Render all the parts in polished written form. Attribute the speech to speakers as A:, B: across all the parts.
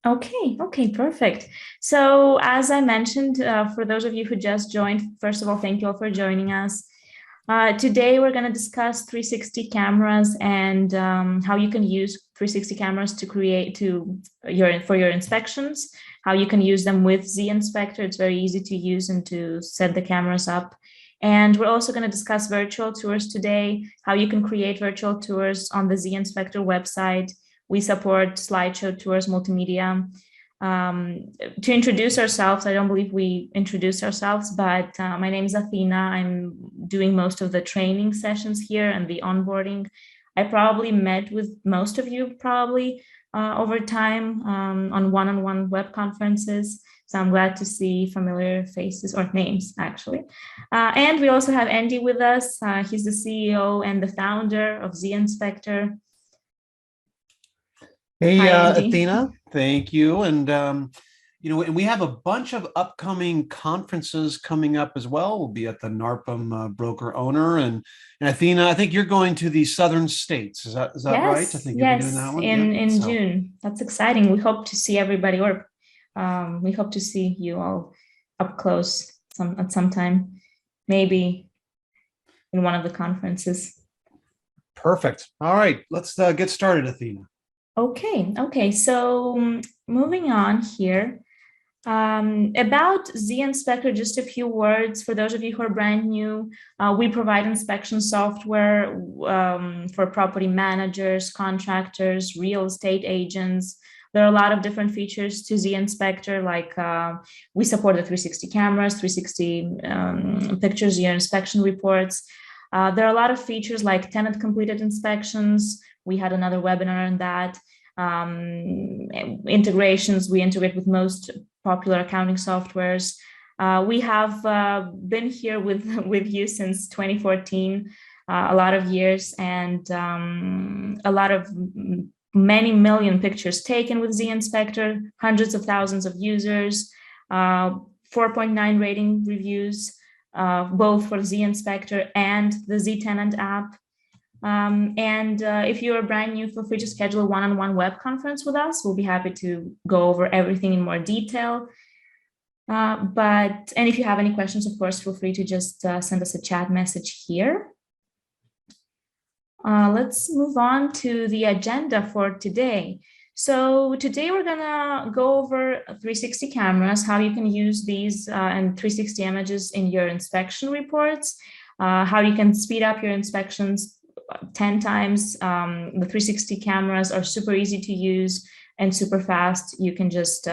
A: Okay, perfect. So as I mentioned, for those of you who just joined, first of all, thank you all for joining us. Today, we're going to discuss 360 cameras and how you can use 360 cameras to for your inspections, how you can use them with zInspector. It's very easy to use and to set the cameras up. And we're also going to discuss virtual tours today, how you can create virtual tours on the zInspector website. We support slideshow tours, multimedia. To introduce ourselves, I don't believe we introduced ourselves, but my name is Athena. I'm doing most of the training sessions here and the onboarding. I probably met with most of you over time on one-on-one web conferences. So I'm glad to see familiar faces or names, actually. And we also have Andy with us. He's the CEO and the founder of zInspector.
B: Hey,
A: Hi, Andy.
B: Athena, thank you. And and we have a bunch of upcoming conferences coming up as well. We'll be at the NARPM Broker Owner, and Athena, I think you're going to the Southern States. Is that right? I
A: Yes,
B: think you'll be doing
A: yes,
B: that one. Yeah.
A: in
B: So
A: June. That's exciting. We hope to see everybody, or we hope to see you all up close at some time, maybe in one of the conferences.
B: perfect. All right, let's get started, Athena.
A: Okay. So moving on here. About zInspector, just a few words for those of you who are brand new. We provide inspection software for property managers, contractors, real estate agents. There are a lot of different features to zInspector, like we support the 360 cameras, 360 pictures, year inspection reports. There are a lot of features like tenant completed inspections. We had another webinar on that. Integrations, we integrate with most popular accounting softwares. We have been here with you since 2014, a lot of years, and a lot of many million pictures taken with zInspector, hundreds of thousands of users, 4.9 rating reviews, both for zInspector and the zTenant app. If you are brand new, feel free to schedule a one-on-one web conference with us. We'll be happy to go over everything in more detail. And if you have any questions, of course, feel free to just send us a chat message here. Let's move on to the agenda for today. So today we're gonna go over 360 cameras, how you can use these and 360 images in your inspection reports, how you can speed up your inspections 10 times. The 360 cameras are super easy to use and super fast. You can just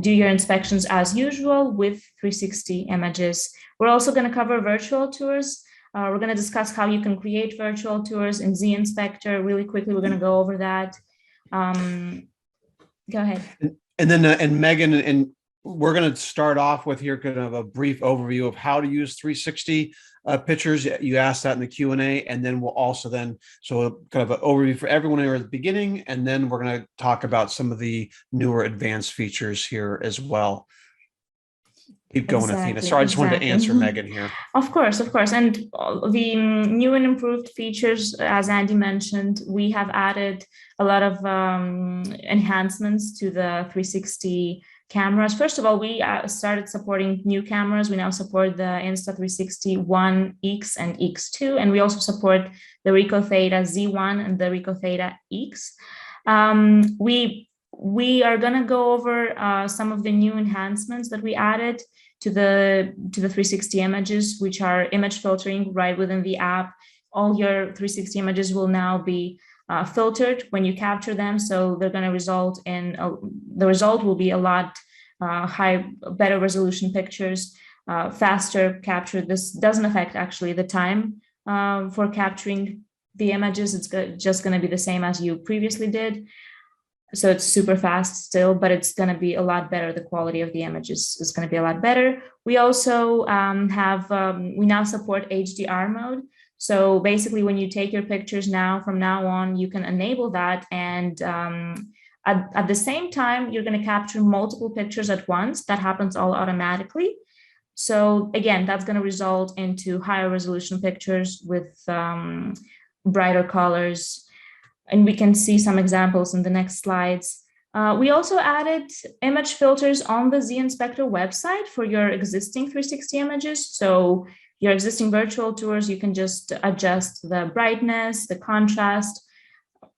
A: do your inspections as usual with 360 images. We're also going to cover virtual tours. We're going to discuss how you can create virtual tours in zInspector. Really quickly, we're going to go over that. Go ahead.
B: And then and Megan, and we're going to start off with here kind of a brief overview of how to use 360 pictures. You asked that in the Q&A, and then we'll also so kind of an overview for everyone here at the beginning, and then we're going to talk about some of the newer advanced features here as well. Keep going, Athena. Sorry, I just wanted to answer Megan here.
A: Of course. And the new and improved features, as Andy mentioned, we have added a lot of enhancements to the 360 cameras. First of all, we started supporting new cameras. We now support the Insta360 One X and X2, and we also support the Ricoh Theta Z1 and the Ricoh Theta X. We are going to go over some of the new enhancements that we added to the 360 images, which are image filtering right within the app. All your 360 images will now be filtered when you capture them, so they're going to result in the result will be a lot better resolution pictures, faster capture. This doesn't affect actually the time for capturing the images. It's just going to be the same as you previously did. So it's super fast still, but it's going to be a lot better. The quality of the images is going to be a lot better. We also we now support HDR mode. So basically, when you take your pictures from now on, you can enable that. And at the same time, you're going to capture multiple pictures at once. That happens all automatically. So again, that's going to result into higher resolution pictures with brighter colors. And we can see some examples in the next slides. We also added image filters on the zInspector website for your existing 360 images. So your existing virtual tours, you can just adjust the brightness, the contrast,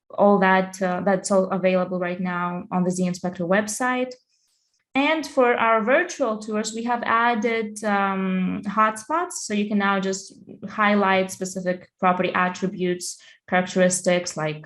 A: all that. That's all available right now on the zInspector website. And for our virtual tours, we have added hotspots. So you can now just highlight specific property attributes, characteristics, like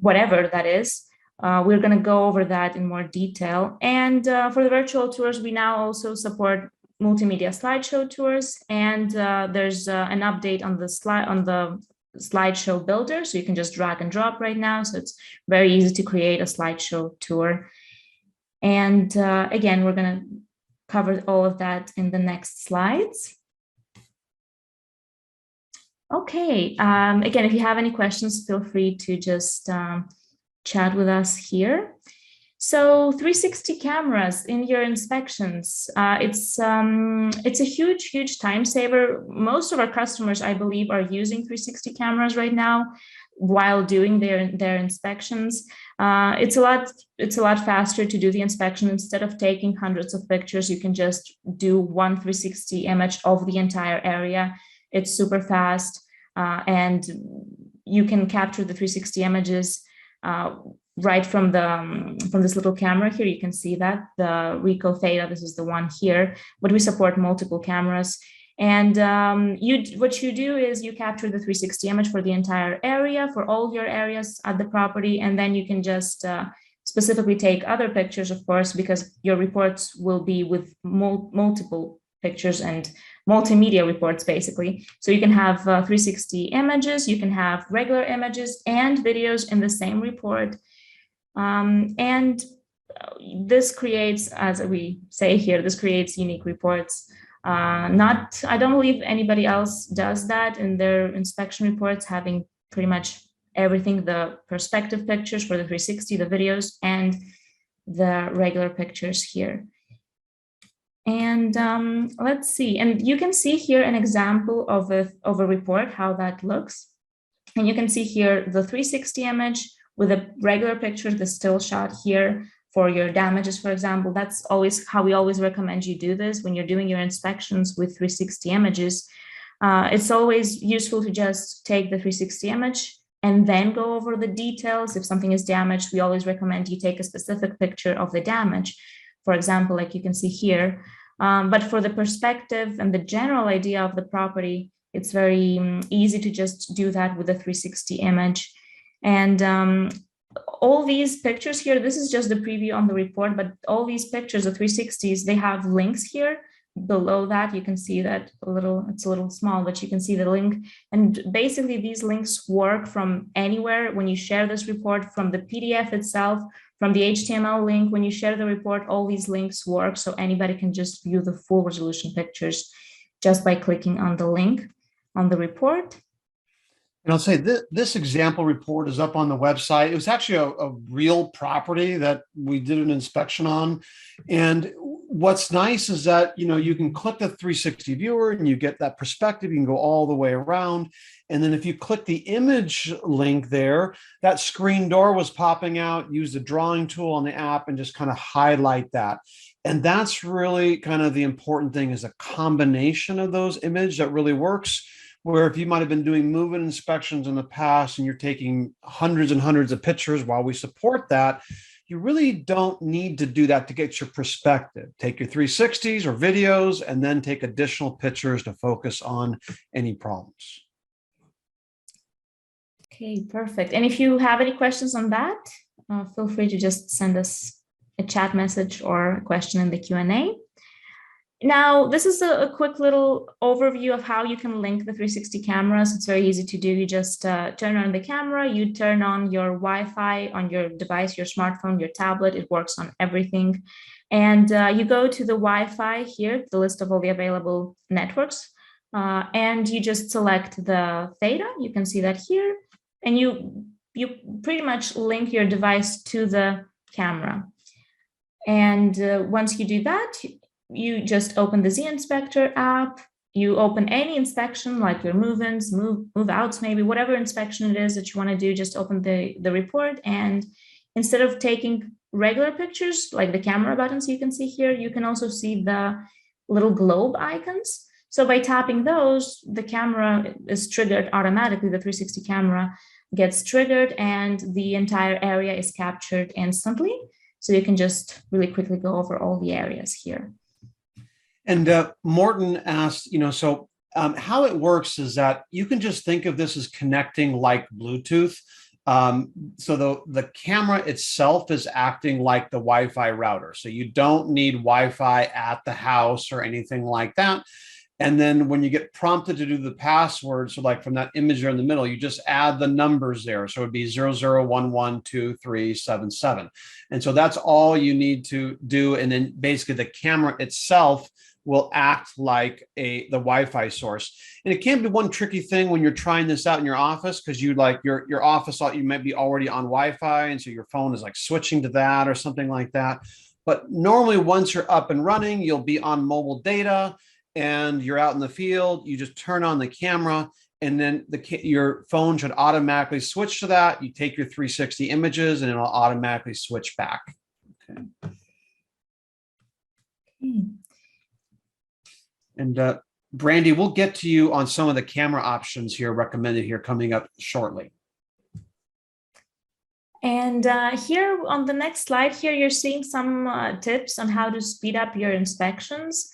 A: whatever that is. We're going to go over that in more detail. And for the virtual tours, we now also support multimedia slideshow tours. And there's an update on the slideshow builder. So you can just drag and drop right now. So it's very easy to create a slideshow tour. And again, we're going to cover all of that in the next slides. Okay, again, if you have any questions, feel free to just chat with us here. So 360 cameras in your inspections, it's a huge time saver. Most of our customers, I believe, are using 360 cameras right now while doing their inspections. It's a lot faster to do the inspection. Instead of taking hundreds of pictures, you can just do one 360 image of the entire area. It's super fast, and you can capture the 360 images right from this little camera here. You can see that the Ricoh Theta, this is the one here, but we support multiple cameras. And what you do is you capture the 360 image for the entire area, for all your areas at the property, and then you can just specifically take other pictures, of course, because your reports will be with multiple pictures and multimedia reports, basically. So you can have 360 images, you can have regular images and videos in the same report. And this creates, as we say here, this creates unique reports. I don't believe anybody else does that in their inspection reports, having pretty much everything, the perspective pictures for the 360, the videos, and the regular pictures here. And let's see, and you can see here an example of a report, how that looks. And you can see here the 360 image with a regular picture, the still shot here for your damages, for example. That's always how we always recommend you do this when you're doing your inspections with 360 images. It's always useful to just take the 360 image and then go over the details. If something is damaged, we always recommend you take a specific picture of the damage, for example, like you can see here. But for the perspective and the general idea of the property, it's very easy to just do that with a 360 image. And all these pictures here, this is just the preview on the report, but all these pictures, the 360s, they have links here. Below that, you can see that it's a little small, but you can see the link. And basically these links work from anywhere. When you share this report, from the PDF itself, from the HTML link, when you share the report, all these links work. So anybody can just view the full resolution pictures just by clicking on the link on the report.
B: And I'll say this example report is up on the website. It was actually a real property that we did an inspection on. And what's nice is that, you can click the 360 viewer and you get that perspective. You can go all the way around. And then if you click the image link there, that screen door was popping out. Use the drawing tool on the app and just kind of highlight that. And that's really kind of the important thing, is a combination of those images that really works. Where if you might have been doing move-in inspections in the past and you're taking hundreds and hundreds of pictures, while we support that, you really don't need to do that to get your perspective. Take your 360s or videos and then take additional pictures to focus on any problems.
A: Okay, perfect. And if you have any questions on that, feel free to just send us a chat message or a question in the Q&A. Now, this is a quick little overview of how you can link the 360 cameras. It's very easy to do. You just turn on the camera, you turn on your Wi-Fi on your device, your smartphone, your tablet. It works on everything. And you go to the Wi-Fi here, the list of all the available networks, and you just select the Theta. You can see that here. And you pretty much link your device to the camera. And once you do that, you just open the zInspector app, you open any inspection like your move-ins, move-outs, maybe whatever inspection it is that you want to do, just open the report and instead of taking regular pictures, like the camera buttons you can see here, you can also see the little globe icons. So by tapping those, the camera is triggered automatically, the 360 camera gets triggered and the entire area is captured instantly. So you can just really quickly go over all the areas here.
B: And Morton asked, so how it works is that you can just think of this as connecting like Bluetooth. So the camera itself is acting like the Wi-Fi router. So you don't need Wi-Fi at the house or anything like that. And then when you get prompted to do the password, so like from that image there in the middle, you just add the numbers there. So it'd be 00112377. And so that's all you need to do. And then basically the camera itself will act like the Wi-Fi source. And it can be one tricky thing when you're trying this out in your office, because you like your office, you might be already on Wi-Fi. And so your phone is like switching to that or something like that. But normally once you're up and running, you'll be on mobile data and you're out in the field, you just turn on the camera and then your phone should automatically switch to that. You take your 360 images and it'll automatically switch back. Okay. And Brandy, we'll get to you on some of the camera options here recommended here coming up shortly.
A: And here on the next slide here, you're seeing some tips on how to speed up your inspections.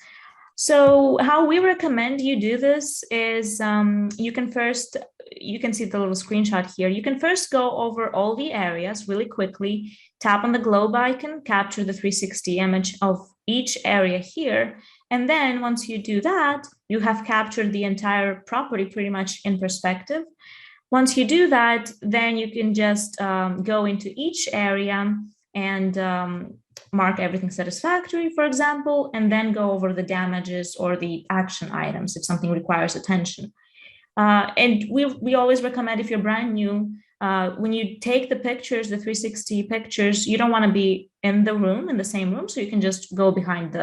A: So how we recommend you do this is you can see the little screenshot here. You can first go over all the areas really quickly, tap on the globe icon, capture the 360 image of each area here. And then once you do that, you have captured the entire property pretty much in perspective. Once you do that, then you can just go into each area and mark everything satisfactory, for example, and then go over the damages or the action items if something requires attention. And we always recommend, if you're brand new, when you take the pictures, the 360 pictures, you don't want to be in the same room. So you can just go behind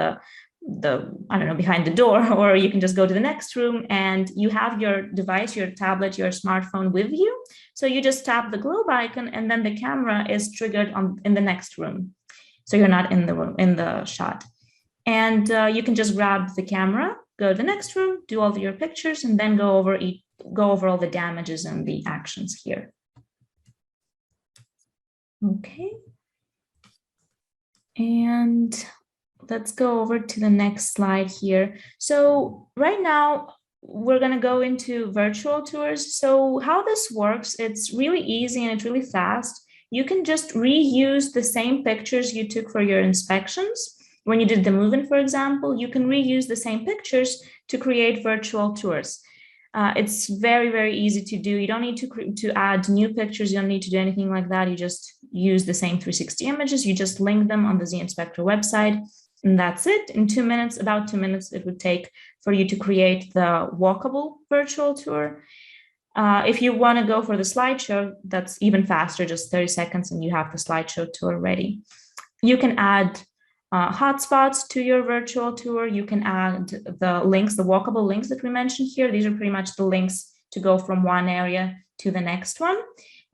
A: behind the door, or you can just go to the next room and you have your device, your tablet, your smartphone with you. So you just tap the globe icon and then the camera is triggered in the next room. So you're not in the room, in the shot. And you can just grab the camera, go to the next room, do all of your pictures, and then go over all the damages and the actions here. Okay. And let's go over to the next slide here. So right now, we're going to go into virtual tours. So how this works, it's really easy and it's really fast. You can just reuse the same pictures you took for your inspections. When you did the move-in, for example, you can reuse the same pictures to create virtual tours. It's very, very easy to do. You don't need to add new pictures. You don't need to do anything like that. You just use the same 360 images. You just link them on the zInspector website. And that's it. In 2 minutes, about 2 minutes, it would take for you to create the walkable virtual tour. If you want to go for the slideshow, that's even faster, just 30 seconds, and you have the slideshow tour ready. You can add hotspots to your virtual tour. You can add the links, the walkable links that we mentioned here. These are pretty much the links to go from one area to the next one.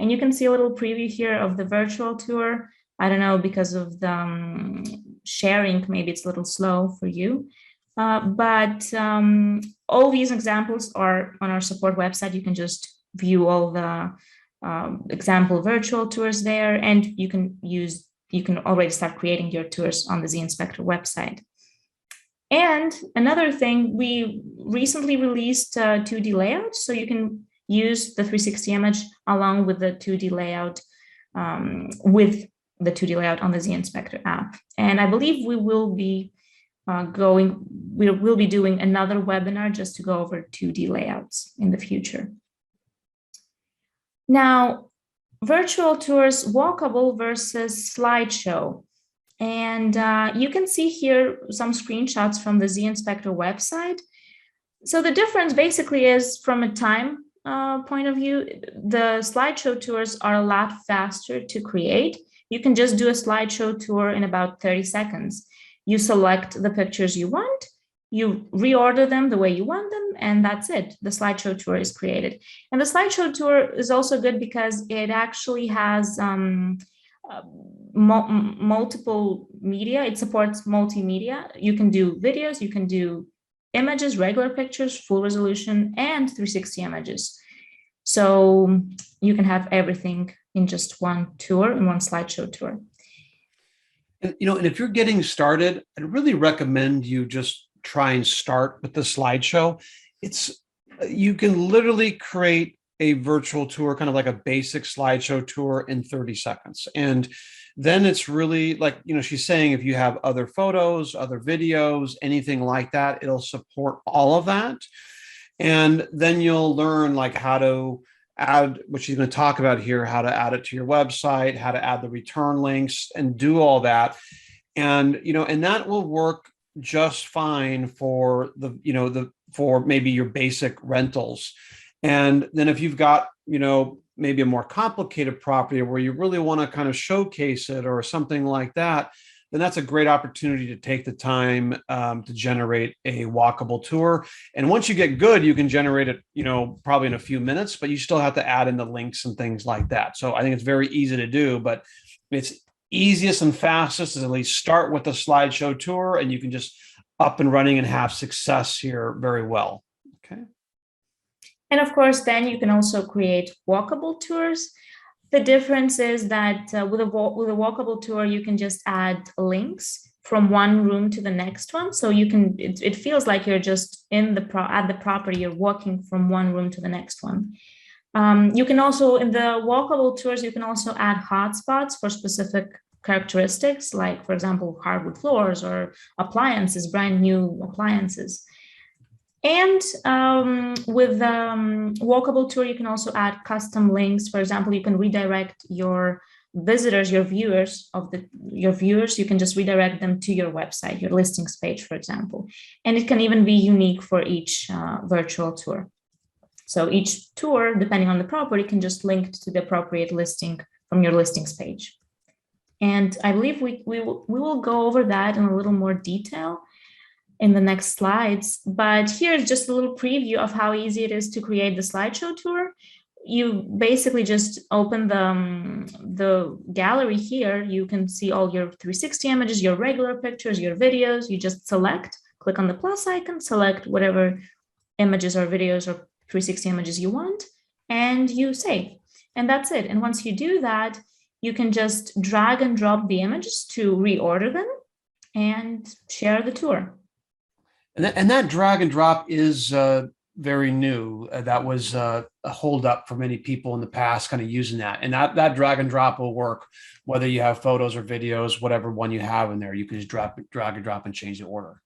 A: And you can see a little preview here of the virtual tour. I don't know, because of the sharing, maybe it's a little slow for you. But all these examples are on our support website. You can just view all the example virtual tours there, and you can already start creating your tours on the zInspector website. And another thing, we recently released 2D layouts, so you can use the 360 image along with the 2D layout on the zInspector app. And I believe we will be we'll be doing another webinar just to go over 2D layouts in the future. Now, virtual tours, walkable versus slideshow. And you can see here some screenshots from the zInspector website. So the difference basically is, from a time point of view, the slideshow tours are a lot faster to create. You can just do a slideshow tour in about 30 seconds. You select the pictures you want, you reorder them the way you want them, and that's it. The slideshow tour is created. And the slideshow tour is also good because it actually has multiple media. It supports multimedia. You can do videos, you can do images, regular pictures, full resolution, and 360 images. So you can have everything in just one tour, in one slideshow tour.
B: And, and if you're getting started, I'd really recommend you just try and start with the slideshow. You can literally create a virtual tour, kind of like a basic slideshow tour in 30 seconds. And then it's really like, she's saying, if you have other photos, other videos, anything like that, it'll support all of that. And then you'll learn like how to add, what she's going to talk about here, how to add it to your website, how to add the return links and do all that. And, and that will work just fine for for maybe your basic rentals. And then if you've got, maybe a more complicated property where you really want to kind of showcase it or something like that, then that's a great opportunity to take the time to generate a walkable tour. And once you get good, you can generate it, probably in a few minutes, but you still have to add in the links and things like that. So I think it's very easy to do, but it's easiest and fastest is at least start with the slideshow tour, and you can just up and running and have success here very well. Okay.
A: And of course, then you can also create walkable tours. The difference is that with a walkable tour, you can just add links from one room to the next one. So you can, it feels like you're just at the property, you're walking from one room to the next one. You can also, in the walkable tours, you can also add hotspots for specific characteristics, like, for example, hardwood floors or appliances, brand new appliances. And with walkable tour, you can also add custom links. For example, you can redirect your visitors, your viewers, you can just redirect them to your website, your listings page, for example. And it can even be unique for each virtual tour. So each tour, depending on the property, can just link to the appropriate listing from your listings page. And I believe we will go over that in a little more detail in the next slides. But here's just a little preview of how easy it is to create the slideshow tour. You basically just open the gallery here. You can see all your 360 images, your regular pictures, your videos. You just click on the plus icon, select whatever images or videos or 360 images you want, and you save. And that's it. And once you do that, you can just drag and drop the images to reorder them and share the tour.
B: And that drag and drop is very new. That was a hold up for many people in the past, kind of using that. And that drag and drop will work whether you have photos or videos, whatever one you have in there. You can just drag and drop and change the order.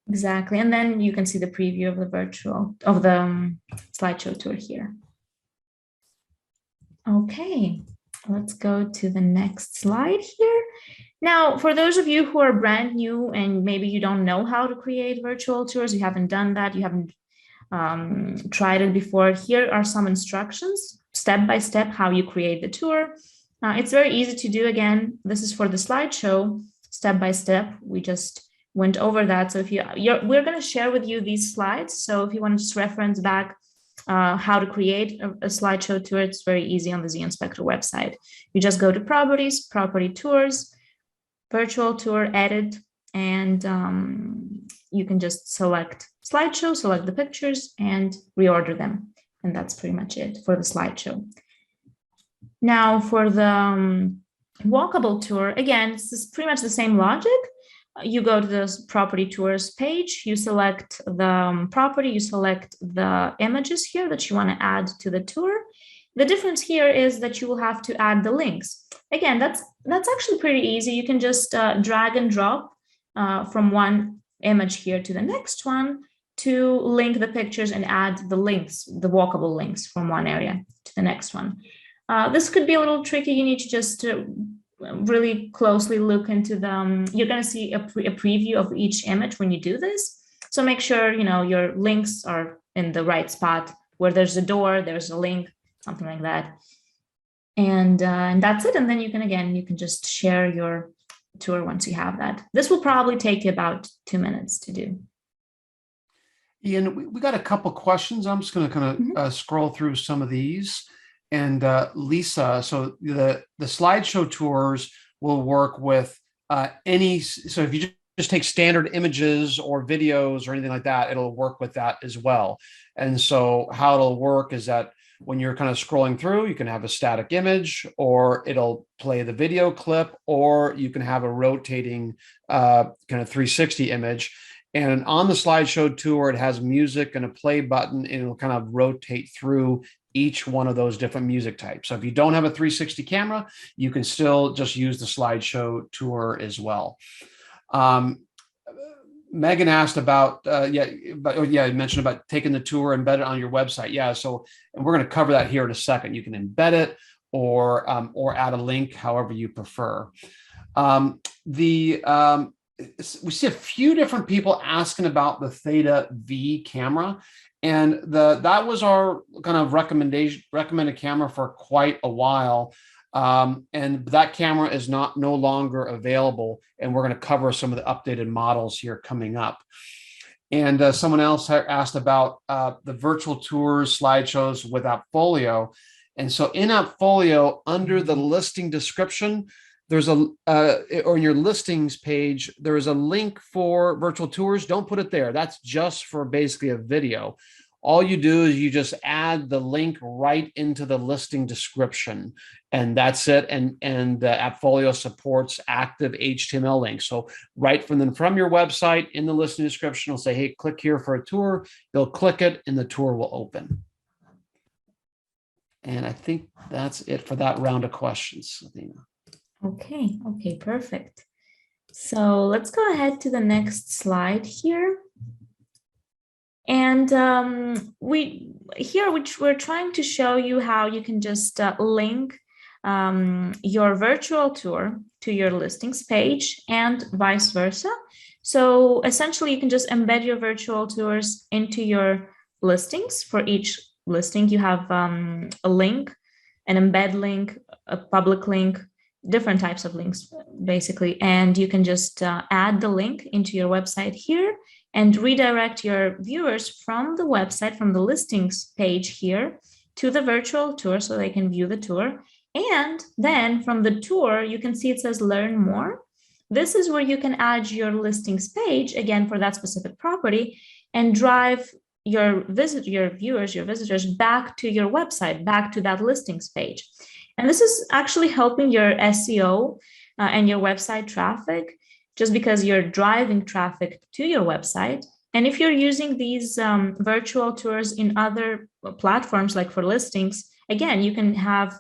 A: Exactly. And then you can see the preview of the slideshow tour here. Okay, let's go to the next slide here. Now, for those of you who are brand new and maybe you don't know how to create virtual tours, you haven't done that, you haven't tried it before, here are some instructions, step by step, how you create the tour. It's very easy to do. Again, this is for the slideshow, step by step. We just went over that. So if we're going to share with you these slides. So if you want to just reference back how to create a slideshow tour, it's very easy on the zInspector website. You just go to properties, property tours, virtual tour, edit, and you can just select slideshow, select the pictures and reorder them. And that's pretty much it for the slideshow. Now for the walkable tour, again, this is pretty much the same logic. You go to the property tours page, you select the property, you select the images here that you want to add to the tour. The difference here is that you will have to add the links. Again, that's actually pretty easy. You can just drag and drop from one image here to the next one to link the pictures and add the links, the walkable links from one area to the next one. This could be a little tricky. You need to just really closely look into the, you're going to see a preview of each image when you do this. So make sure, your links are in the right spot. Where there's a door, there's a link, something like that. And that's it. And then you can just share your tour once you have that. This will probably take you about 2 minutes to do.
B: Ian, we got a couple questions. I'm just going to kind of scroll through some of these. Lisa, so the slideshow tours will work with any, so if you just take standard images or videos or anything like that, it'll work with that as well. And so how it'll work is that when you're kind of scrolling through, you can have a static image, or it'll play the video clip, or you can have a rotating kind of 360 image. And on the slideshow tour, it has music and a play button, and it'll kind of rotate through each one of those different music types. So if you don't have a 360 camera, you can still just use the slideshow tour as well. Megan asked about, you mentioned about taking the tour, embed it on your website. Yeah, so, and we're going to cover that here in a second. You can embed it or add a link, however you prefer. We see a few different people asking about the Theta V camera, and that was our kind of recommended camera for quite a while. And that camera is no longer available, and we're going to cover some of the updated models here coming up. And someone else asked about the virtual tours slideshows with Appfolio. And so in Appfolio, under the listing description, there's or in your listings page, there is a link for virtual tours. Don't put it there. That's just for basically a video. All you do is you just add the link right into the listing description, and that's it. And Appfolio supports active HTML links. So right from your website, in the listing description, it'll say, hey, click here for a tour. You'll click it and the tour will open. And I think that's it for that round of questions, Athena.
A: Okay, perfect. So let's go ahead to the next slide here. And we're trying to show you how you can just link your virtual tour to your listings page and vice versa. So essentially, you can just embed your virtual tours into your listings. For each listing, you have a link, an embed link, a public link, different types of links, basically. And you can just add the link into your website here and redirect your viewers from the website, from the listings page here, to the virtual tour so they can view the tour. And then from the tour, you can see it says learn more. This is where you can add your listings page, again, for that specific property, and drive your visitors back to your website, back to that listings page. And this is actually helping your SEO and your website traffic, just because you're driving traffic to your website. And if you're using these virtual tours in other platforms, like for listings, again, you can have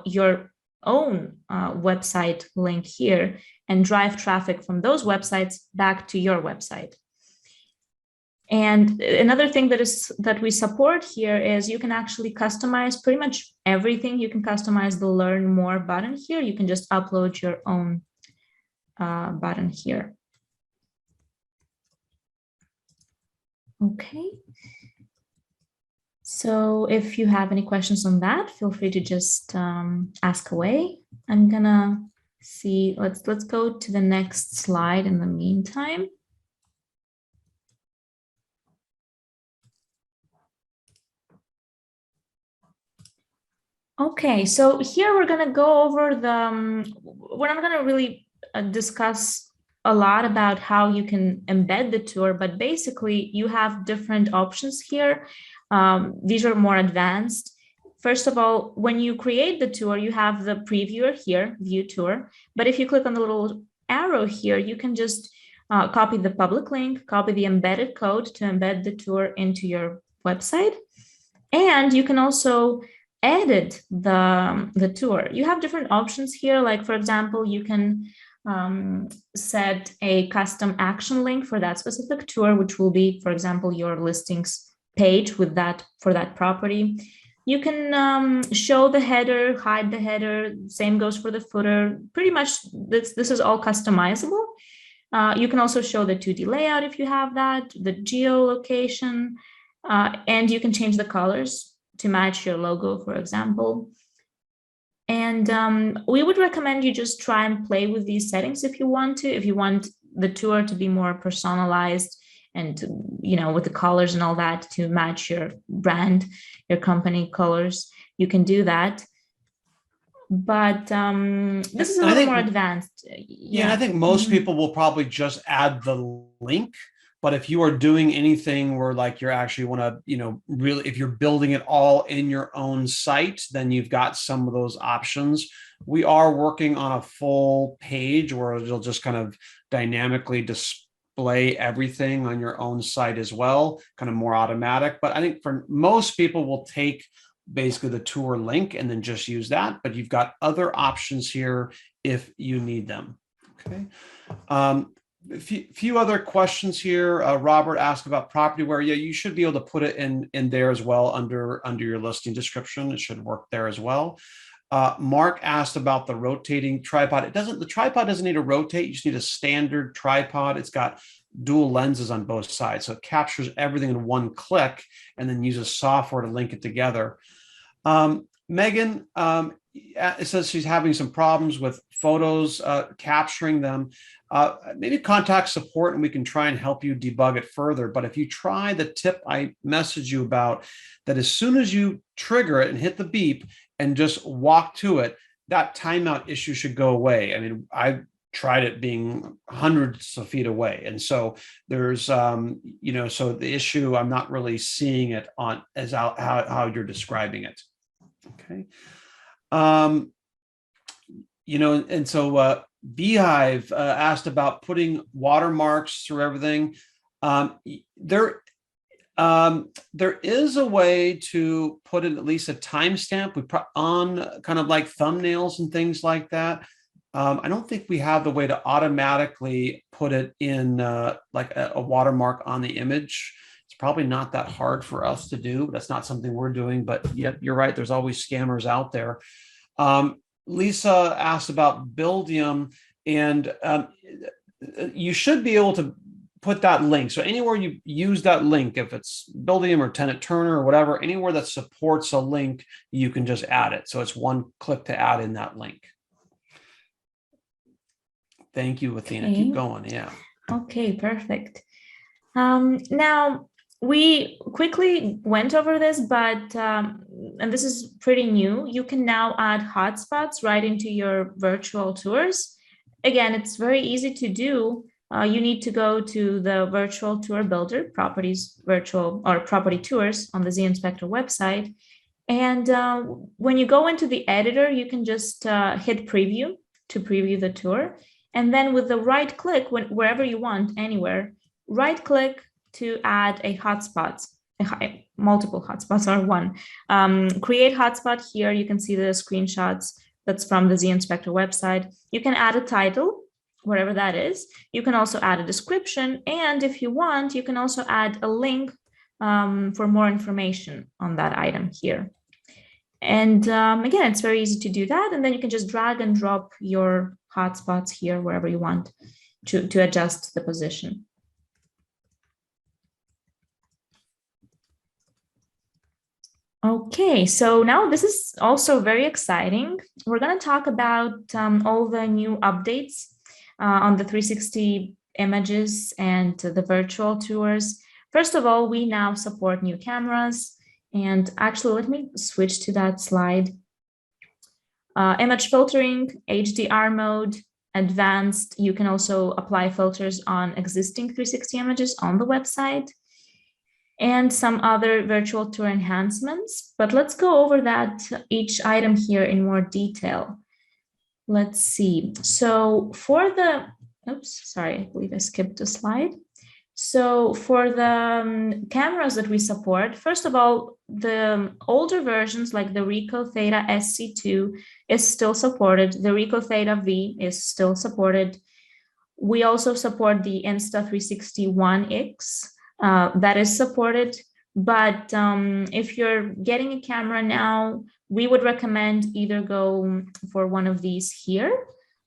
A: your own website link here and drive traffic from those websites back to your website. And another thing that we support here is you can actually customize pretty much everything. You can customize the Learn More button here. You can just upload your own button here. Okay. So if you have any questions on that, feel free to just ask away. I'm gonna see, let's go to the next slide in the meantime. Okay, so here we're gonna go over we're not gonna really discuss a lot about how you can embed the tour, but basically you have different options here. These are more advanced. First of all, when you create the tour, you have the previewer here, view tour. But if you click on the little arrow here, you can just copy the public link, copy the embedded code to embed the tour into your website. And you can also edit the tour. You have different options here. Like, for example, you can set a custom action link for that specific tour, which will be, for example, your listings page for that property. You can show the header, hide the header. Same goes for the footer. Pretty much this is all customizable. You can also show the 2D layout if you have that, the geolocation, and you can change the colors to match your logo, for example. And we would recommend you just try and play with these settings if you want to. If you want the tour to be more personalized and, with the colors and all that to match your brand, your company colors. you can do that. But this is a little more advanced.
B: Yeah, and I think most people will probably just add the link. But if you are doing anything where like you're actually want to, you know, really, if you're building it all in your own site, then you've got some of those options. We are working on a full page where it'll just kind of dynamically display everything on your own site as well, kind of more automatic. But I think for most people will take basically the tour link and then just use that. But you've got other options here if you need them. Okay. A few other questions here. Robert asked about propertyware. Yeah, you should be able to put it in there as well under your listing description. It should work there as well. Mark asked about the rotating tripod. The tripod doesn't need to rotate. You just need a standard tripod. It's got dual lenses on both sides, so it captures everything in one click and then uses software to link it together. Megan, it says she's having some problems with photos, capturing them. Maybe contact support and we can try and help you debug it further. But if you try the tip I messaged you about, that as soon as you trigger it and hit the beep and just walk to it, that timeout issue should go away. I mean, I tried it being hundreds of feet away. And so there's, you know, so the issue, I'm not really seeing it on as how you're describing it. Okay. You know, and so Beehive asked about putting watermarks through everything. There is a way to put in at least a timestamp. We put on kind of like thumbnails and things like that. I don't think we have the way to automatically put it in like a watermark on the image. It's probably not that hard for us to do. That's not something we're doing, but yet you're right. There's always scammers out there. Lisa asked about Buildium, and you should be able to put that link. So anywhere you use that link, if it's Buildium or Tenant Turner or whatever, anywhere that supports a link, you can just add it. So it's one click to add in that link. Thank you, Athena. Keep going. Yeah.
A: Okay, perfect. Now, we quickly went over this, but, and this is pretty new, you can now add hotspots right into your virtual tours. Again, it's very easy to do. You need to go to the virtual tour builder, properties, virtual or property tours on the zInspector website. And when you go into the editor, you can just hit preview to preview the tour. And then with the right click, wherever you want, anywhere, right click to add a hotspot, multiple hotspots or one. Create hotspot here. You can see the screenshots that's from the zInspector website. You can add a title, wherever that is. You can also add a description. And if you want, you can also add a link for more information on that item here. And again, it's very easy to do that. And then you can just drag and drop your hotspots here, wherever you want to adjust the position. Okay, so now this is also very exciting. We're going to talk about all the new updates on the 360 images and the virtual tours. First of all, we now support new cameras. And actually, let me switch to that slide. Image filtering, HDR mode, advanced. You can also apply filters on existing 360 images on the website, and some other virtual tour enhancements. But let's go over that each item here in more detail. Let's see. So for the, oops, sorry, I believe I skipped a slide. So for the cameras that we support, first of all, the older versions like the Ricoh Theta Sc2 is still supported. The Ricoh Theta V is still supported. We also support the Insta360 One X. That is supported, but if you're getting a camera now, we would recommend either go for one of these here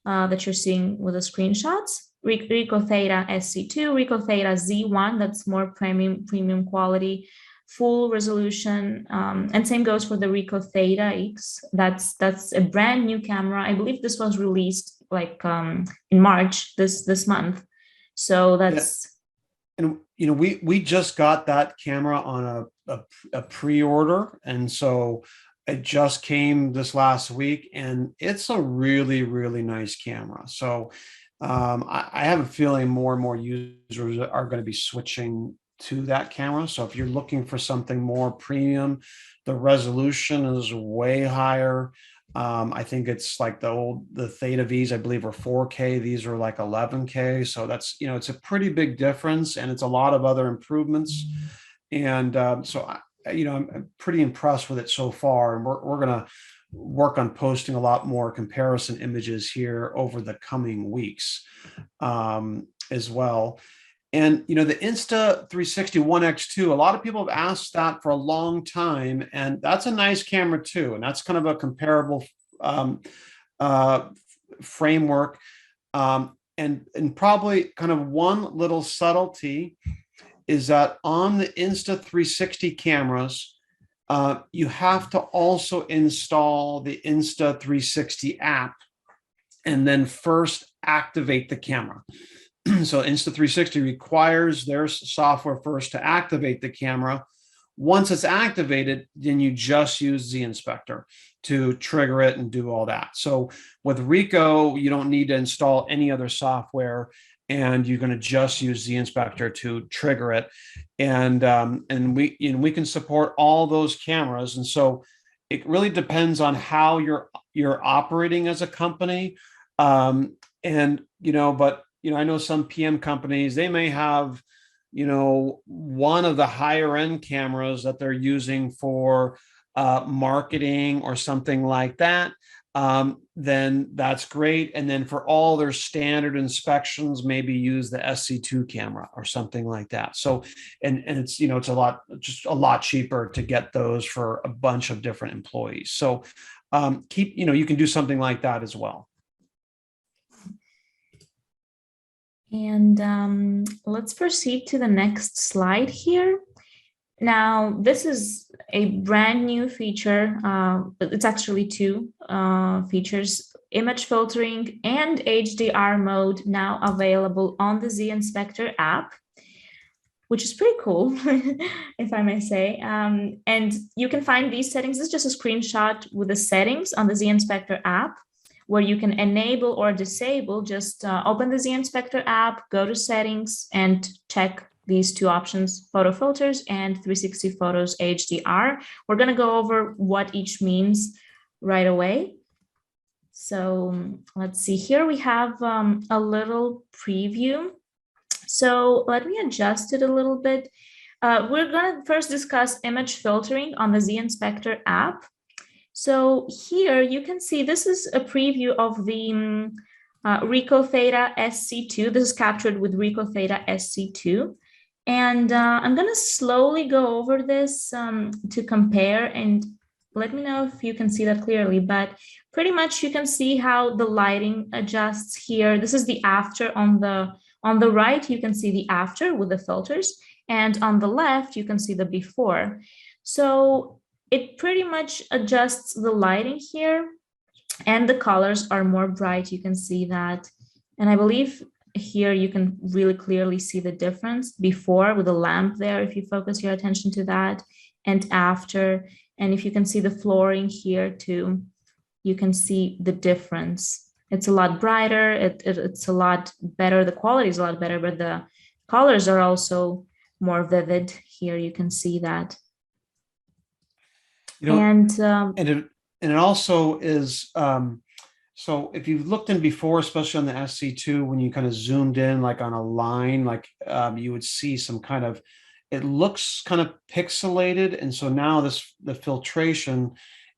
A: that you're seeing with the screenshots, Ricoh Theta Sc2, Ricoh Theta Z1, that's more premium quality, full resolution, and same goes for the Ricoh Theta X. That's a brand new camera. I believe this was released like in March this month. So that's.
B: Yeah. And you know, we just got that camera on a pre-order, and so It just came this last week, and it's a really, really nice camera. So I have a feeling more and more users are going to be switching to that camera. So if you're looking for something more premium, the resolution is way higher. I think it's like the Theta Vs, I believe, are 4K. These are like 11K. So that's, it's a pretty big difference, and it's a lot of other improvements. And I'm pretty impressed with it so far. And we're going to work on posting a lot more comparison images here over the coming weeks as well. And, the Insta360 One X2, a lot of people have asked that for a long time, and that's a nice camera too. And that's kind of a comparable framework. And probably kind of one little subtlety is that on the Insta360 cameras, you have to also install the Insta360 app and then first activate the camera. So Insta360 requires their software first to activate the camera. Once it's activated, then you just use zInspector to trigger it and do all that. So with Ricoh, you don't need to install any other software, and you're going to just use zInspector to trigger it. And we can support all those cameras. And so it really depends on how you're operating as a company. But I know some PM companies, they may have, one of the higher end cameras that they're using for marketing or something like that. Then that's great. And then for all their standard inspections, maybe use the Sc2 camera or something like that. So, and it's, it's a lot cheaper to get those for a bunch of different employees. So you can do something like that as well.
A: And let's proceed to the next slide here. Now, this is a brand new feature. It's actually two features: image filtering and HDR mode, now available on the zInspector app, which is pretty cool, if I may say. And you can find these settings. This is just a screenshot with the settings on the zInspector app, where you can enable or disable. Just open the zInspector app, go to settings, and check these two options: photo filters and 360 photos HDR. We're going to go over what each means right away. So let's see, here we have a little preview. So let me adjust it a little bit. We're going to first discuss image filtering on the zInspector app. So here you can see this is a preview of the Ricoh Theta Sc2. This is captured with Ricoh Theta Sc2. And I'm going to slowly go over this to compare, and let me know if you can see that clearly. But pretty much you can see how the lighting adjusts here. This is the after. On the right, you can see the after with the filters, and on the left, you can see the before. So it pretty much adjusts the lighting here, and the colors are more bright. You can see that. And I believe here you can really clearly see the difference before with the lamp there, if you focus your attention to that, and after. And if you can see the flooring here too, you can see the difference. It's a lot brighter, it's a lot better, the quality is a lot better, but the colors are also more vivid. Here you can see that.
B: And it also is, so if you've looked in before, especially on the Sc2, when you kind of zoomed in like on a line, like you would see some kind of, it looks kind of pixelated. And so now the filtration,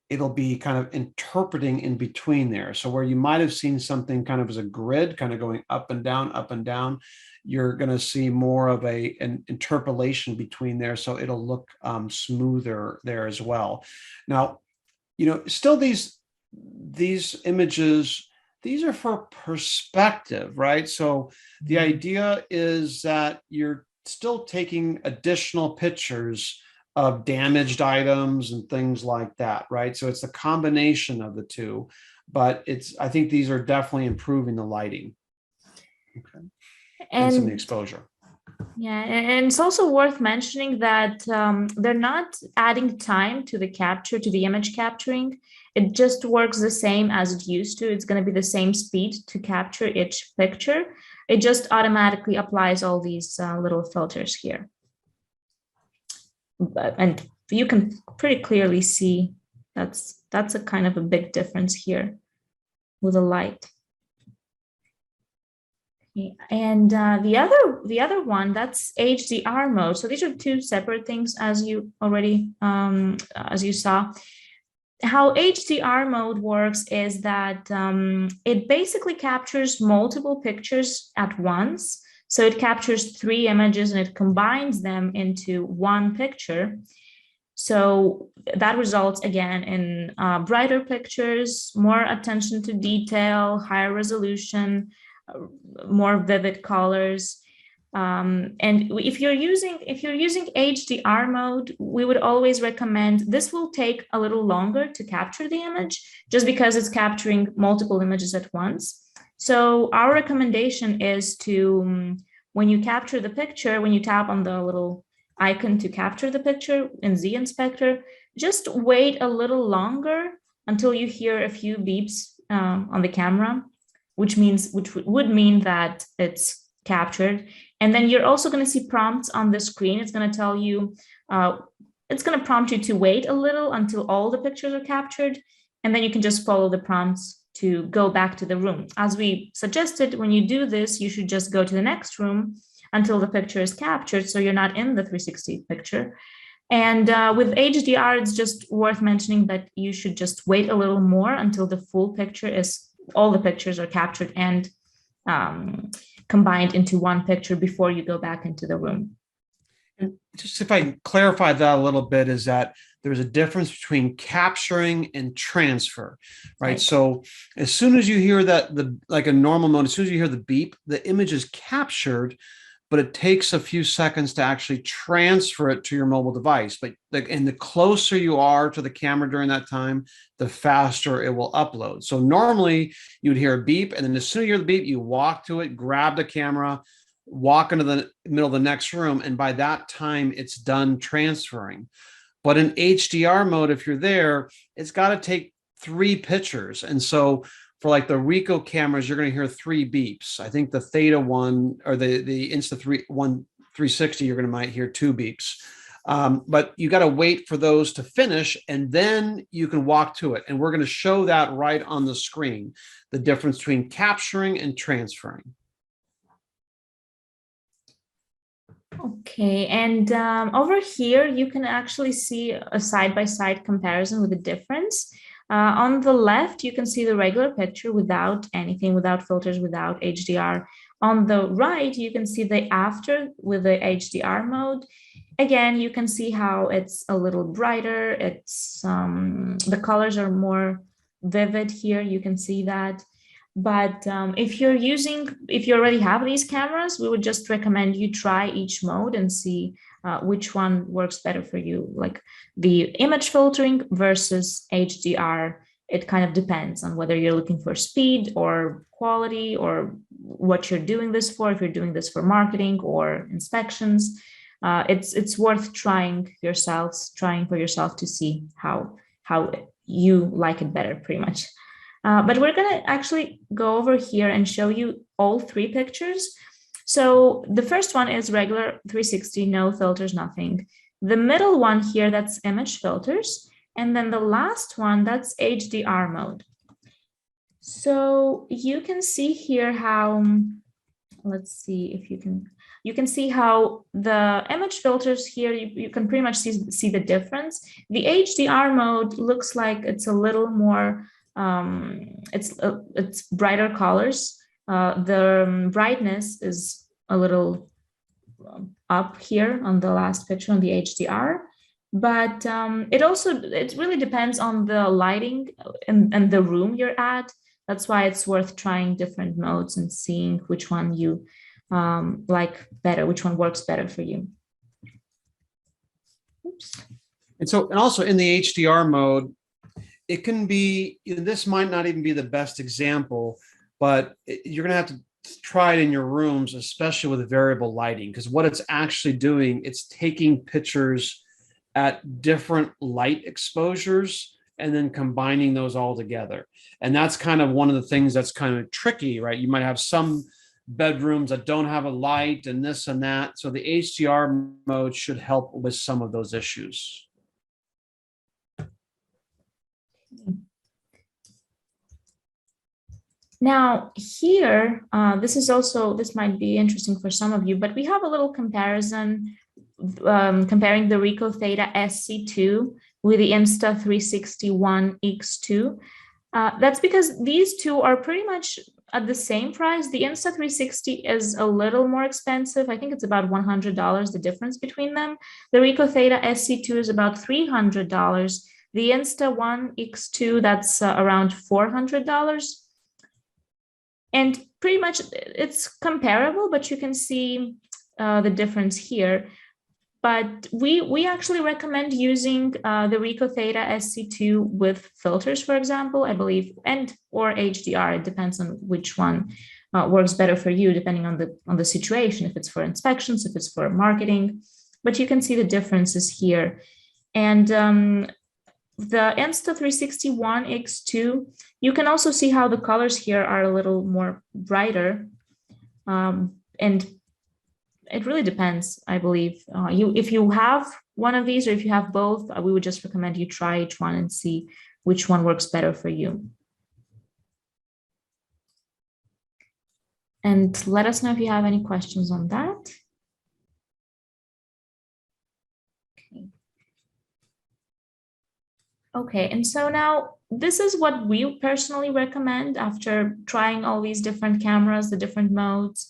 B: it'll be kind of interpreting in between there. So where you might have seen something kind of as a grid, kind of going up and down, you're going to see more of an interpolation between there. So it'll look smoother there as well. Now, still these images, these are for perspective, right? So the idea is that you're still taking additional pictures of damaged items and things like that, right? So it's a combination of the two, but I think these are definitely improving the lighting. Okay. And some of the exposure.
A: Yeah, and it's also worth mentioning that they're not adding time to the capture, to the image capturing. It just works the same as it used to. It's going to be the same speed to capture each picture. It just automatically applies all these little filters here. And you can pretty clearly see that's a kind of a big difference here with the light. And the other one, that's HDR mode. So these are two separate things, as you already as you saw. How HDR mode works is that it basically captures multiple pictures at once. So it captures 3 images and it combines them into one picture. So that results again in brighter pictures, more attention to detail, higher resolution, more vivid colors. And if you're using HDR mode, we would always recommend, this will take a little longer to capture the image just because it's capturing multiple images at once. So our recommendation is to, when you capture the picture, when you tap on the little icon to capture the picture in zInspector, just wait a little longer until you hear a few beeps on the camera, which would mean that it's captured. And then you're also going to see prompts on the screen. It's going to tell you, it's going to prompt you to wait a little until all the pictures are captured. And then you can just follow the prompts to go back to the room. As we suggested, when you do this, you should just go to the next room until the picture is captured, so you're not in the 360 picture. And with HDR, it's just worth mentioning that you should just wait a little more until the full picture is, all the pictures are captured and combined into one picture before you go back into the room.
B: And just if I can clarify that a little bit, is that there's a difference between capturing and transfer, right? So as soon as you hear that, like a normal mode, as soon as you hear the beep, the image is captured, but it takes a few seconds to actually transfer it to your mobile device. But and the closer you are to the camera during that time, the faster it will upload. So normally you would hear a beep, and then as soon as you hear the beep, you walk to it, grab the camera, walk into the middle of the next room, and by that time it's done transferring. But in HDR mode, if you're there, it's got to take 3 pictures. And so for like the Ricoh cameras, you're going to hear 3 beeps. I think the Theta one, or the Insta360, you're going to might hear 2 beeps. But you got to wait for those to finish, and then you can walk to it. And we're going to show that right on the screen, the difference between capturing and transferring.
A: Okay, and over here, you can actually see a side-by-side comparison with the difference. On the left, you can see the regular picture without anything, without filters, without HDR. On the right, you can see the after with the HDR mode. Again, you can see how it's a little brighter. It's the colors are more vivid here. You can see that. But if you already have these cameras, we would just recommend you try each mode and see which one works better for you, like the image filtering versus HDR. It kind of depends on whether you're looking for speed or quality or what you're doing this for. If you're doing this for marketing or inspections, it's worth trying for yourself to see how you like it better, pretty much. But we're going to actually go over here and show you all 3 pictures. So the first one is regular 360, no filters, nothing. The middle one here, that's image filters. And then the last one, that's HDR mode. So you can see here how, let's see if you can see how the image filters here, you can pretty much see the difference. The HDR mode looks like it's a little more, it's brighter colors. The brightness is a little up here on the last picture on the HDR, but it really depends on the lighting and the room you're at. That's why it's worth trying different modes and seeing which one you like better, which one works better for you. Oops.
B: And also in the HDR mode, it can be, this might not even be the best example, but you're going to have to try it in your rooms, especially with variable lighting, because what it's actually doing, it's taking pictures at different light exposures and then combining those all together. And that's kind of one of the things that's kind of tricky, right? You might have some bedrooms that don't have a light and this and that. So the HDR mode should help with some of those issues.
A: Now here, this might be interesting for some of you, but we have a little comparison comparing the Ricoh Theta Sc2 with the Insta360 ONE X2. That's because these two are pretty much at the same price. The Insta360 is a little more expensive. I think it's about $100, the difference between them. The Ricoh Theta Sc2 is about $300. The Insta ONE X2, that's around $400. And pretty much it's comparable, but you can see the difference here. But we actually recommend using the Ricoh Theta Sc2 with filters, for example, I believe, or HDR. It depends on which one works better for you, depending on the situation, if it's for inspections, if it's for marketing. But you can see the differences here. And the Insta360 ONE X2, you can also see how the colors here are a little more brighter. And it really depends, I believe. If you have one of these or if you have both, we would just recommend you try each one and see which one works better for you. And let us know if you have any questions on that. Okay, and so now this is what we personally recommend after trying all these different cameras, the different modes.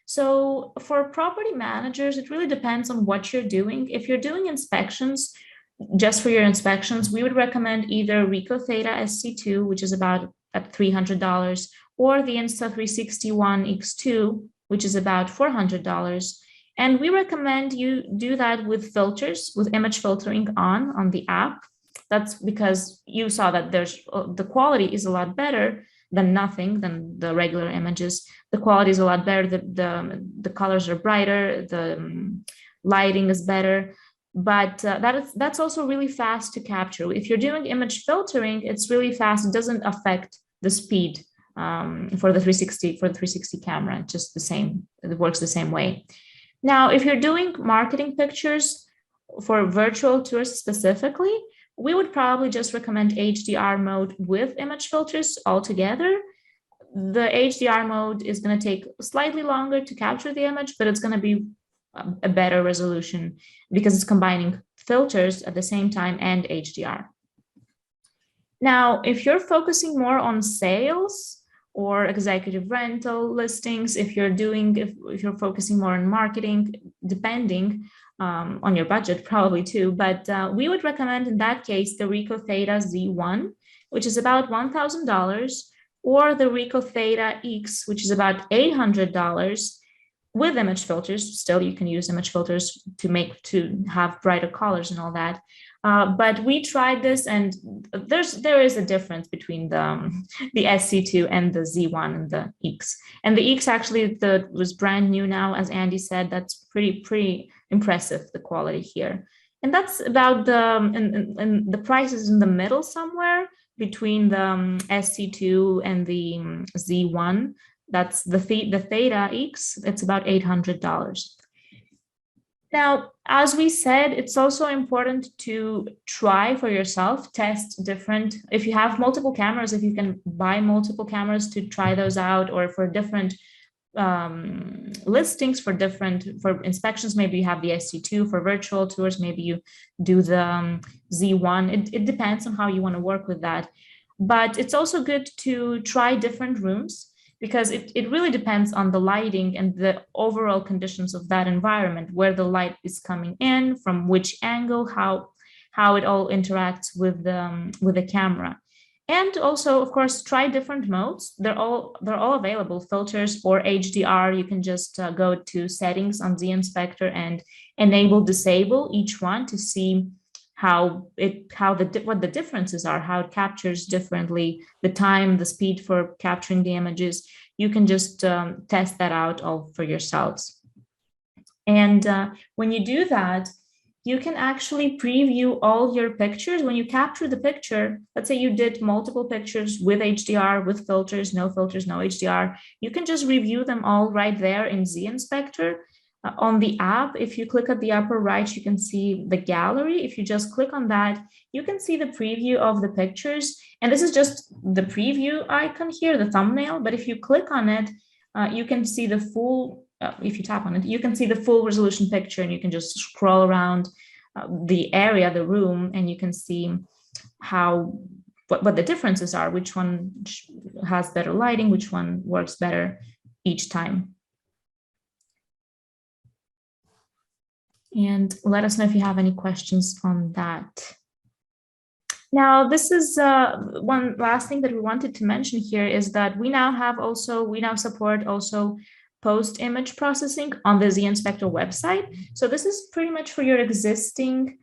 A: So for property managers, it really depends on what you're doing. If you're doing inspections, just for your inspections, we would recommend either Ricoh Theta Sc2, which is about at $300, or the Insta360 ONE X2, which is about $400. And we recommend you do that with filters, with image filtering on the app. That's because you saw that the quality is a lot better than nothing, than the regular images. The quality is a lot better. The colors are brighter. The lighting is better. But that's also really fast to capture. If you're doing image filtering, it's really fast. It doesn't affect the speed for the 360 camera. It's just the same. It works the same way. Now, if you're doing marketing pictures for virtual tours specifically, we would probably just recommend HDR mode with image filters altogether. The HDR mode is going to take slightly longer to capture the image, but it's going to be a better resolution because it's combining filters at the same time and HDR. Now, if you're focusing more on sales or executive rental listings, if you're focusing more on marketing, depending on your budget, probably too, but we would recommend in that case the Ricoh Theta Z1, which is about $1,000, or the Ricoh Theta X, which is about $800 with image filters. Still, you can use image filters to have brighter colors and all that. But we tried this, and there is a difference between the Sc2 and the Z1 and the X. And the X actually was brand new now, as Andy said. That's pretty impressive, the quality here. And that's about and the price is in the middle somewhere between the Sc2 and the Z1. That's the Theta X. It's about $800. Now, as we said, it's also important to try for yourself, test different. If you have multiple cameras, if you can buy multiple cameras to try those out, or for different listings, for inspections, maybe you have the Sc2. For virtual tours, maybe you do the Z1. It depends on how you want to work with that. But it's also good to try different rooms, because it really depends on the lighting and the overall conditions of that environment, where the light is coming in, from which angle, how it all interacts with the camera. And also, of course, try different modes. They're all available, filters or HDR. You can just go to settings on zInspector and disable each one to see what the differences are, how it captures differently, the time, the speed for capturing the images. you can just test that out all for yourselves. And when you do that, you can actually preview all your pictures. When you capture the picture, let's say you did multiple pictures with HDR, with filters, no HDR, you can just review them all right there in zInspector. On the app, if you click at the upper right, you can see the gallery. If you just click on that, you can see the preview of the pictures. And this is just the preview icon here, the thumbnail. But if you click on it, you can see the full, if you tap on it, you can see the full resolution picture, and you can just scroll around the area, the room, and you can see what the differences are, which one has better lighting, which one works better each time. And let us know if you have any questions on that. Now, this is one last thing that we wanted to mention here is that we now support also post-image processing on the zInspector website. So this is pretty much for your existing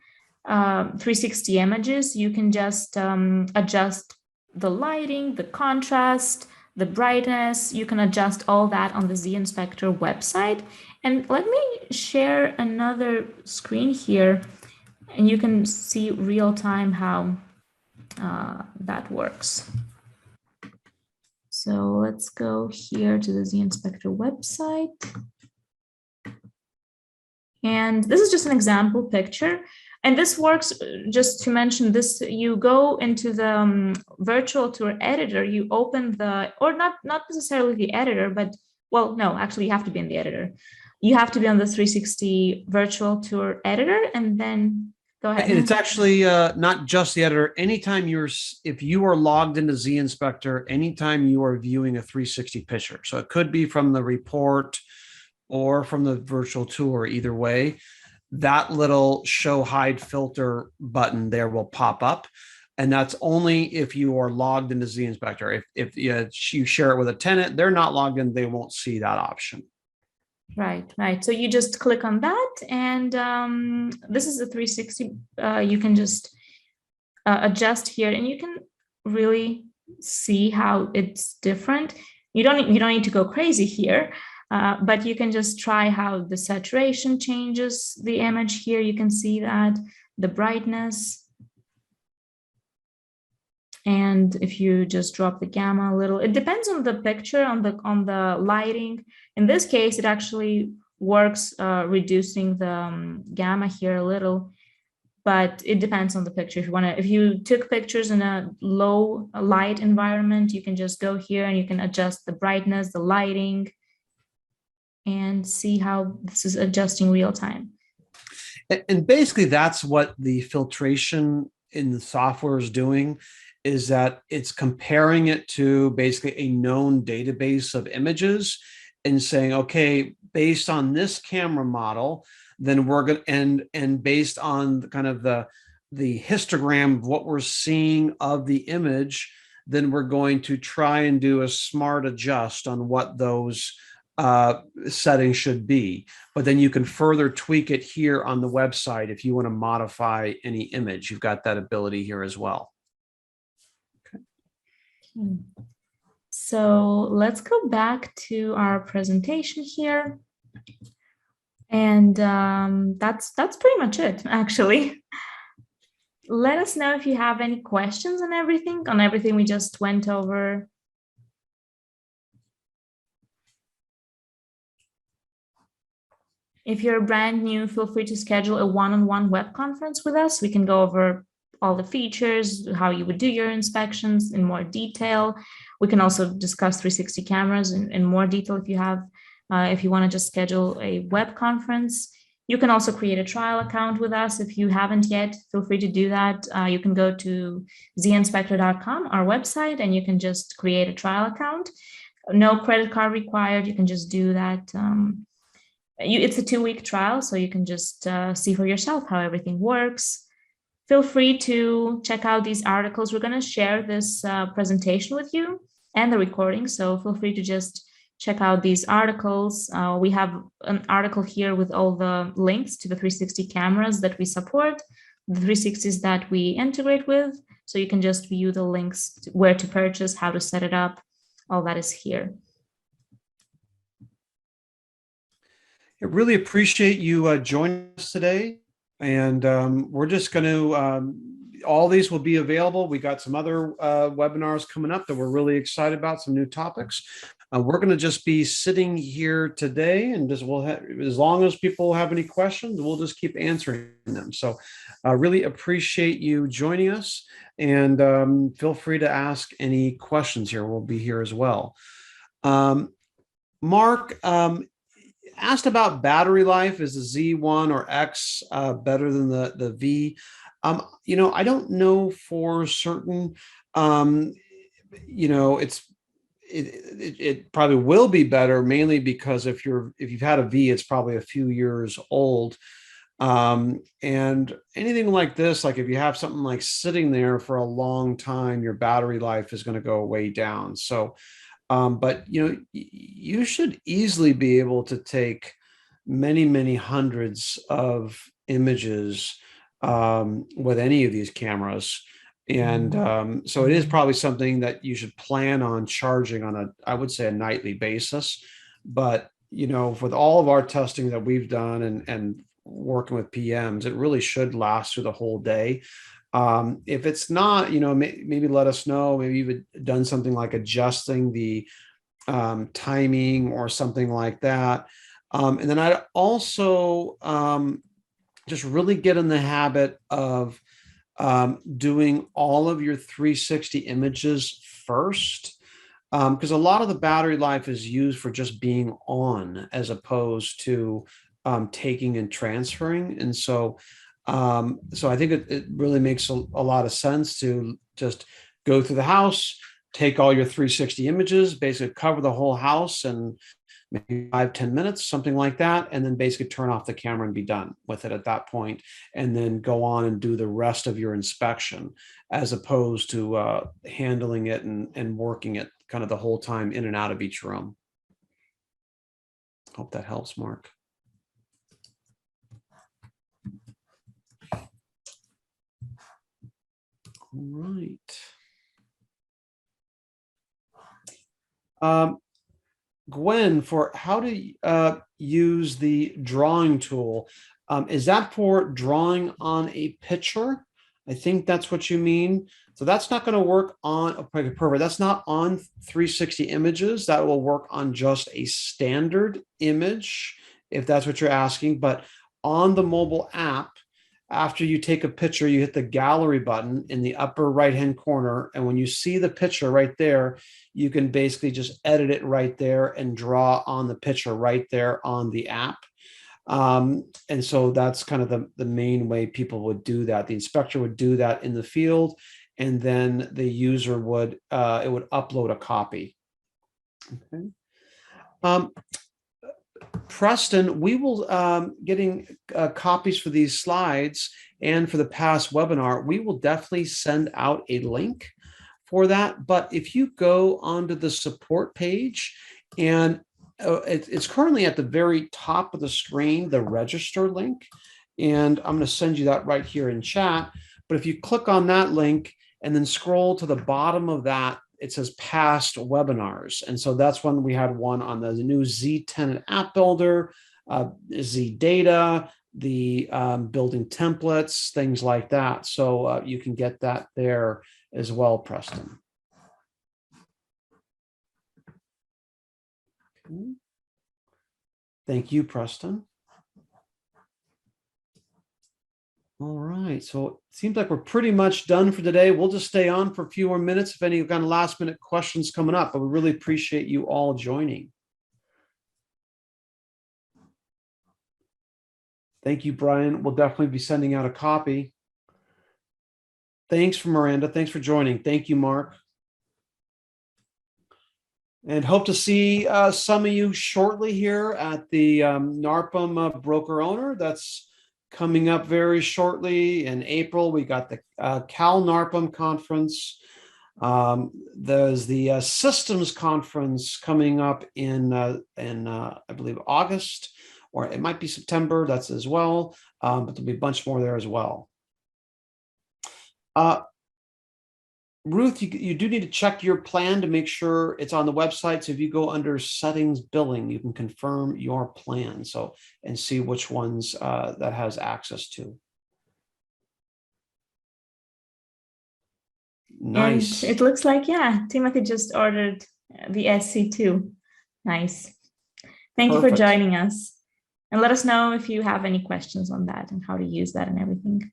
A: 360 images. You can just adjust the lighting, the contrast, the brightness. You can adjust all that on the zInspector website. And let me share another screen here, and you can see real time how that works. So let's go here to the zInspector website. And this is just an example picture. And this works, just to mention this, you go into the virtual tour editor, you open the, or not necessarily the editor, but, well, no, actually you have to be in the editor. You have to be on the 360 virtual tour editor, and then go ahead.
B: It's actually not just the editor. Anytime if you are logged into zInspector, anytime you are viewing a 360 picture. So it could be from the report or from the virtual tour, either way, that little show hide filter button there will pop up. And that's only if you are logged into zInspector. If you share it with a tenant, they're not logged in, they won't see that option.
A: Right. So you just click on that, and this is the 360. You can just adjust here, and you can really see how it's different. You don't need to go crazy here, but you can just try how the saturation changes the image here. You can see that the brightness. And if you just drop the gamma a little, it depends on the picture, on the lighting. In this case, it actually works reducing the gamma here a little, but it depends on the picture. If you took pictures in a low light environment, you can just go here and you can adjust the brightness, the lighting, and see how this is adjusting real time.
B: And basically that's what the filtration in the software is doing, is that it's comparing it to basically a known database of images and saying, okay, based on this camera model, then we're going to, and based on kind of the histogram of what we're seeing of the image, then we're going to try and do a smart adjust on what those settings should be. But then you can further tweak it here on the website if you want to modify any image. You've got that ability here as well.
A: So let's go back to our presentation here. And that's pretty much it, actually. Let us know if you have any questions on everything we just went over. If you're brand new, feel free to schedule a one-on-one web conference with us. We can go over all the features, how you would do your inspections in more detail. We can also discuss 360 cameras in more detail if you want to just schedule a web conference. You can also create a trial account with us. If you haven't yet, feel free to do that. You can go to zInspector.com, our website, and you can just create a trial account. No credit card required. You can just do that. It's a 2-week trial, so you can just see for yourself how everything works. Feel free to check out these articles. We're going to share this presentation with you and the recording, so feel free to just check out these articles. We have an article here with all the links to the 360 cameras that we support, the 360s that we integrate with, so you can just view the links to where to purchase, how to set it up. All that is here.
B: I really appreciate you joining us today. And we're just going to, all these will be available. We got some other webinars coming up that we're really excited about, some new topics. We're going to just be sitting here today, and just we'll have, as long as people have any questions, we'll just keep answering them. So I really appreciate you joining us, and feel free to ask any questions here. We'll be here as well. Mark, asked about battery life. Is the Z1 or X better than the V? I don't know for certain. It probably will be better, mainly because if you've had a V, it's probably a few years old. And anything like this, like if you have something like sitting there for a long time, your battery life is going to go way down. So but you should easily be able to take many, many hundreds of images with any of these cameras. And so it is probably something that you should plan on charging on I would say, a nightly basis. But, with all of our testing that we've done and working with PMs, it really should last through the whole day. If it's not, maybe let us know. Maybe you've done something like adjusting the timing or something like that. And then I'd also just really get in the habit of doing all of your 360 images first, because a lot of the battery life is used for just being on as opposed to taking and transferring. And so I think it really makes a lot of sense to just go through the house, take all your 360 images, basically cover the whole house in maybe 5-10 minutes, something like that, and then basically turn off the camera and be done with it at that point, and then go on and do the rest of your inspection, as opposed to handling it and working it kind of the whole time in and out of each room. Hope that helps, Mark. All right. Gwen, for how to use the drawing tool, is that for drawing on a picture? I think that's what you mean. So that's not going to work on, okay, perfect. That's not on 360 images. That will work on just a standard image, if that's what you're asking. But on the mobile app, after you take a picture, you hit the gallery button in the upper right-hand corner. And when you see the picture right there, you can basically just edit it right there and draw on the picture right there on the app. And so that's kind of the main way people would do that. The inspector would do that in the field, and then the user would, it would upload a copy. Okay. Preston, we will getting copies for these slides and for the past webinar. We will definitely send out a link for that. But if you go onto the support page, and it's currently at the very top of the screen, the register link, and I'm going to send you that right here in chat. But if you click on that link and then scroll to the bottom of that, it says past webinars. And so that's when we had one on the new Z Tenant App Builder, Z Data, the building templates, things like that. So you can get that there as well, Preston. Okay. Thank you, Preston. All right, so it seems like we're pretty much done for today. We'll just stay on for a few more minutes if any kind of last minute questions coming up, but we really appreciate you all joining. Thank you, Brian. We'll definitely be sending out a copy. Thanks for Miranda. Thanks for joining. Thank you, Mark. And hope to see some of you shortly here at the NARPM broker owner. That's coming up very shortly in April. We got the Cal NARPM conference. There's the systems conference coming up in I believe August, or it might be September. That's as well. But there'll be a bunch more there as well. Ruth, you do need to check your plan to make sure it's on the website. So if you go under settings billing, you can confirm your plan. So, and see which ones that has access to. Nice.
A: And it looks like, yeah, Timothy just ordered the SC2. Nice. Thank you for
B: Perfect.
A: joining us. And let us know if you have any questions on that and how to use that and everything.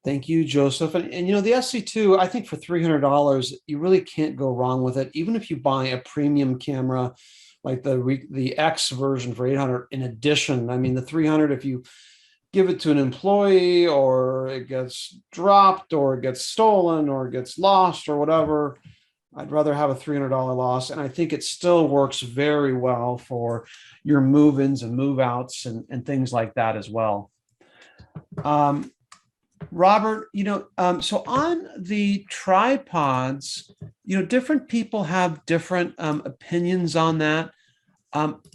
B: Thank you, Joseph. And you know, the SC2, I think for $300, you really can't go wrong with it. Even if you buy a premium camera like the X version for 800 in addition, I mean, the 300, if you give it to an employee or it gets dropped or it gets stolen or it gets lost or whatever, I'd rather have a $300 loss. And I think it still works very well for your move-ins and move-outs and things like that as well. Robert, you know, so on the tripods, you know, different people have different opinions on that.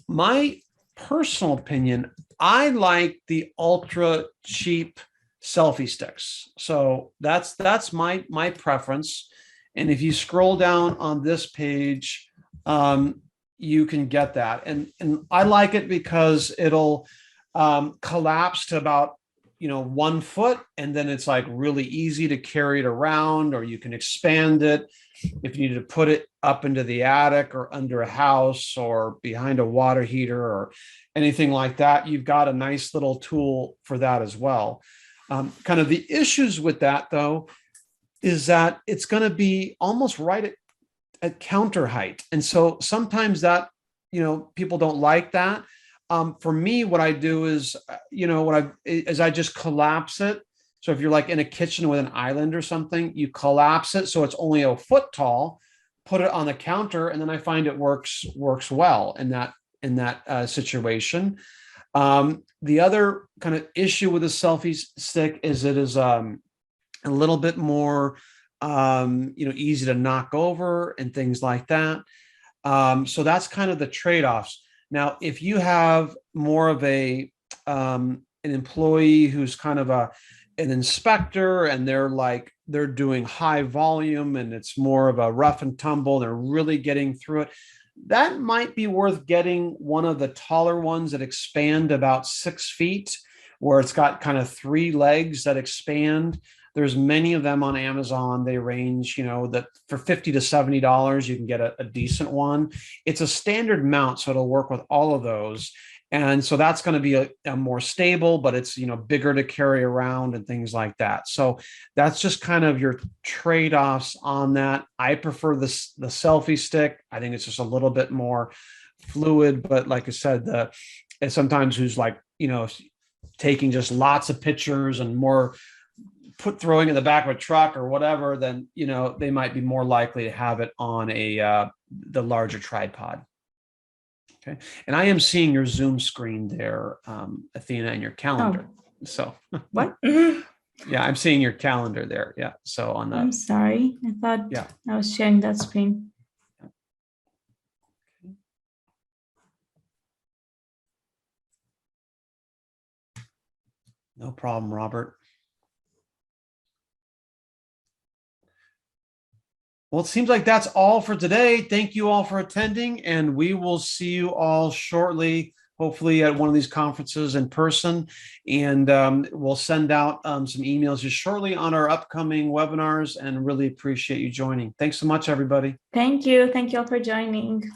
B: My personal opinion, I like the ultra cheap selfie sticks. So that's my preference. And if you scroll down on this page, you can get that. And I like it because it'll collapse to about 1 foot, and then it's like really easy to carry it around, or you can expand it if you need to put it up into the attic or under a house or behind a water heater or anything like that. You've got a nice little tool for that as well. Kind of the issues with that, though, is that it's going to be almost right at counter height. And so sometimes that, people don't like that. For me, what I do is, I just collapse it. So if you're like in a kitchen with an island or something, you collapse it so it's only a foot tall, put it on the counter, and then I find it works well in that situation. The other kind of issue with a selfie stick is it is a little bit more easy to knock over and things like that. So that's kind of the trade-offs. Now, if you have more of an employee who's kind of an inspector, and they're doing high volume and it's more of a rough and tumble, they're really getting through it, that might be worth getting one of the taller ones that expand about 6 feet, where it's got kind of 3 legs that expand. There's many of them on Amazon. They range, that for $50 to $70, you can get a decent one. It's a standard mount, so it'll work with all of those. And so that's going to be a more stable, but it's, bigger to carry around and things like that. So that's just kind of your trade-offs on that. I prefer the selfie stick. I think it's just a little bit more fluid, but like I said, and sometimes who's like, taking just lots of pictures and more throwing in the back of a truck or whatever, then, they might be more likely to have it on the larger tripod. Okay. And I am seeing your Zoom screen there, Athena, and your calendar. Oh. So
A: what?
B: Yeah, I'm seeing your calendar there. Yeah. So on that.
A: I'm sorry. I thought I was sharing that screen.
B: No problem, Robert. Well, it seems like that's all for today. Thank you all for attending, and we will see you all shortly, hopefully at one of these conferences in person. And we'll send out some emails just shortly on our upcoming webinars, and really appreciate you joining. Thanks so much, everybody.
A: Thank you. Thank you all for joining.